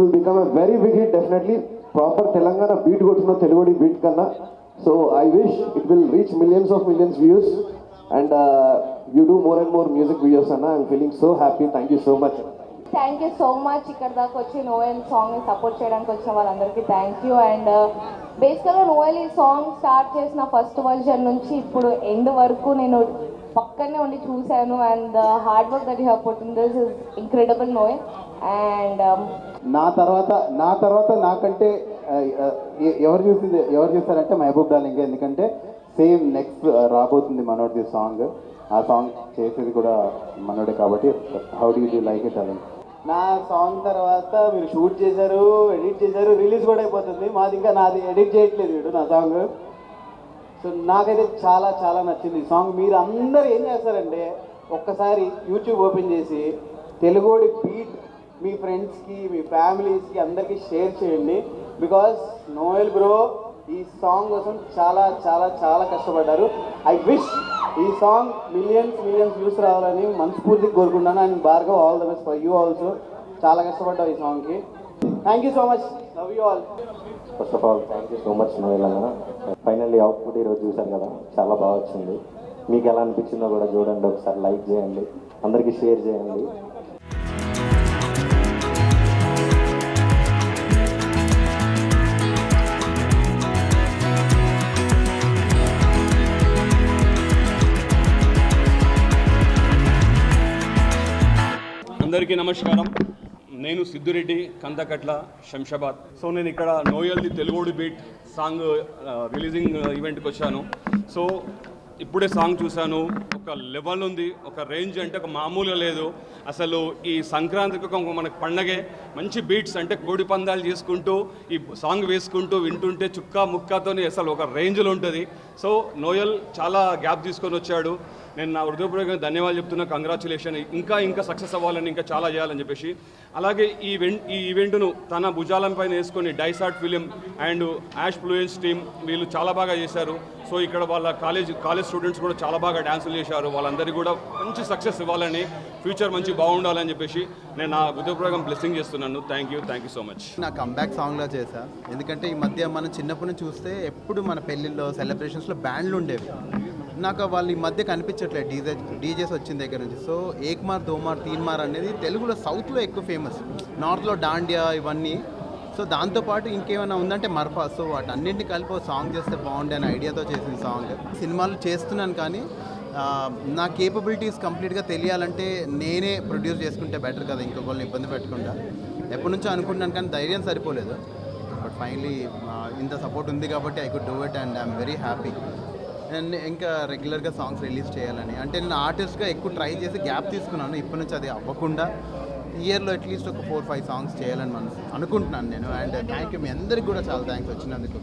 will become a very big hit, definitely. Proper Telangana beat కొట్టిన తెలుగుడి beat కన్నా. So I wish it will reach millions views and you do more and more music videos, Anna. I'm feeling so happy. Thank you so much. Thank you so much. ఇక్కడ దాకా వచ్చి Noel సాంగ్ని support చేయడానికి వచ్చిన వాళ్ళందరికీ thank you. And బేసికల్గా Noel ఈ song start చేసిన ఫస్ట్ వర్జన్ నుంచి ఇప్పుడు ఎండ్ వరకు నేను పక్కనే ఉండి చూశాను. And hard work that you have put in this is incredible Noel. And నా తర్వాత నాకంటే ఎవరు చూస్తారంటే మహబూబ్ డార్లింగ్. ఎందుకంటే సేమ్ నెక్స్ట్ రాబోతుంది మనోడిది సాంగ్. ఆ సాంగ్ చేసేది కూడా మనోడే కాబట్టి how do you like it darling? నా సాంగ్ తర్వాత మీరు షూట్ చేశారు, ఎడిట్ చేశారు, రిలీజ్ కూడా అయిపోతుంది. నాది ఎడిట్ చేయట్లేదు వీడు నా సాంగ్. సో నాకైతే చాలా చాలా నచ్చింది ఈ సాంగ్. మీరు అందరూ ఏం చేస్తారంటే ఒక్కసారి యూట్యూబ్ ఓపెన్ చేసి తెలుగుడి బీట్ మీ ఫ్రెండ్స్కి, మీ ఫ్యామిలీస్కి అందరికీ షేర్ చేయండి. బికాస్ నోయల్ బ్రో ఈ సాంగ్ కోసం చాలా చాలా చాలా కష్టపడ్డారు. ఐ విష్ ఈ సాంగ్ మిలియన్స్ వ్యూస్ రావాలని మనస్ఫూర్తిగా కోరుకుంటున్నాను. And Bhargav, all the best for you also. చాలా కష్టపడ్డావు ఈ సాంగ్కి. Thank you so much. Love you all. First of all thank you so much Noel అన్న. ఫైనల్లీ అవుట్పుట్ ఈరోజు చూశాను కదా, చాలా బాగా వచ్చింది. మీకు ఎలా అనిపించిందో కూడా చూడండి, ఒకసారి లైక్ చేయండి, అందరికీ షేర్ చేయండి. అందరికీ నమస్కారం. నేను సిద్దురెడ్డి, కందకట్ల, శంషాబాద్. సో నేను ఇక్కడ నోయల్ది తెలుగుడి బీట్ సాంగ్ రిలీజింగ్ ఈవెంట్కి వచ్చాను. సో ఇప్పుడే సాంగ్ చూశాను. ఒక లెవెల్ ఉంది, ఒక రేంజ్ అంటే ఒక మామూలుగా లేదు. అసలు ఈ సంక్రాంతికి ఒక మనకు పండగే. మంచి బీట్స్ అంటే కోడి పందాలు చేసుకుంటూ ఈ సాంగ్ వేసుకుంటూ వింటుంటే చుక్క ముక్కతోని అసలు ఒక రేంజ్లో ఉంటుంది. సో నోయల్ చాలా గ్యాప్ తీసుకొని వచ్చాడు. నేను నా హృదయపూర్వకంగా ధన్యవాదాలు చెప్తున్నా. కంగ్రాచులేషన్. ఇంకా సక్సెస్ అవ్వాలని, ఇంకా చాలా చేయాలని చెప్పేసి. అలాగే ఈ ఈవెంట్ను తన భుజాలంపైన వేసుకొని డైసార్ట్ ఫిలిం అండ్ యాష్ ఫ్లూయెన్స్ టీమ్ వీళ్ళు చాలా బాగా చేశారు. సో ఇక్కడ వాళ్ళ కాలేజ్ స్టూడెంట్స్ కూడా చాలా బాగా డ్యాన్సులు చేశారు. వాళ్ళందరికీ కూడా మంచి సక్సెస్ ఇవ్వాలని, ఫ్యూచర్ మంచి బాగుండాలని చెప్పేసి నేను నా హృదయపూర్వకంగా బ్లెస్సింగ్ చేస్తున్నాను. Thank you so much. నా కంబ్యాక్ సాంగ్లో చేశా. ఎందుకంటే ఈ మధ్య మనం చిన్నప్పటి నుంచి చూస్తే ఎప్పుడు మన పెళ్ళిళ్ళలో, సెలబ్రేషన్స్లో బ్యాండ్లు ఉండేవి. నాకు వాళ్ళు ఈ మధ్య కనిపించట్లేదు డీజేస్ వచ్చిన దగ్గర నుంచి. సో ఏక్ మార్, దో మార్, తీన్ మార్ అనేది తెలుగులో సౌత్లో ఎక్కువ ఫేమస్, నార్త్లో డాండియా ఇవన్నీ. సో దాంతోపాటు ఇంకేమైనా ఉందంటే మర్ఫా. సో వాటన్నింటినీ కలిపి సాంగ్ చేస్తే బాగుండే అనే ఐడియాతో చేసిన సాంగ్. సినిమాలు చేస్తున్నాను కానీ నా కేపబిలిటీస్ కంప్లీట్గా తెలియాలంటే నేనే ప్రొడ్యూస్ చేసుకుంటే బెటర్ కదా, ఇంకొకరిని ఇబ్బంది పెట్టకుండా. ఎప్పటి నుంచో అనుకుంటున్నాను కానీ ధైర్యం సరిపోలేదు. బట్ ఫైనలీ ఇంత సపోర్ట్ ఉంది కాబట్టి I could do it and I'm very happy. And ఇంకా రెగ్యులర్గా సాంగ్స్ రిలీజ్ చేయాలని, అంటే నేను ఆర్టిస్ట్గా ఎక్కువ ట్రై చేసి గ్యాప్ తీసుకున్నాను. ఇప్పటి నుంచి అది అవ్వకుండా ఇయర్లో అట్లీస్ట్ ఒక 4-5 సాంగ్స్ చేయాలని అనుకుంటున్నాను నేను. అండ్ థ్యాంక్ యూ, మీ అందరికి కూడా చాలా థ్యాంక్స్ వచ్చినందుకు.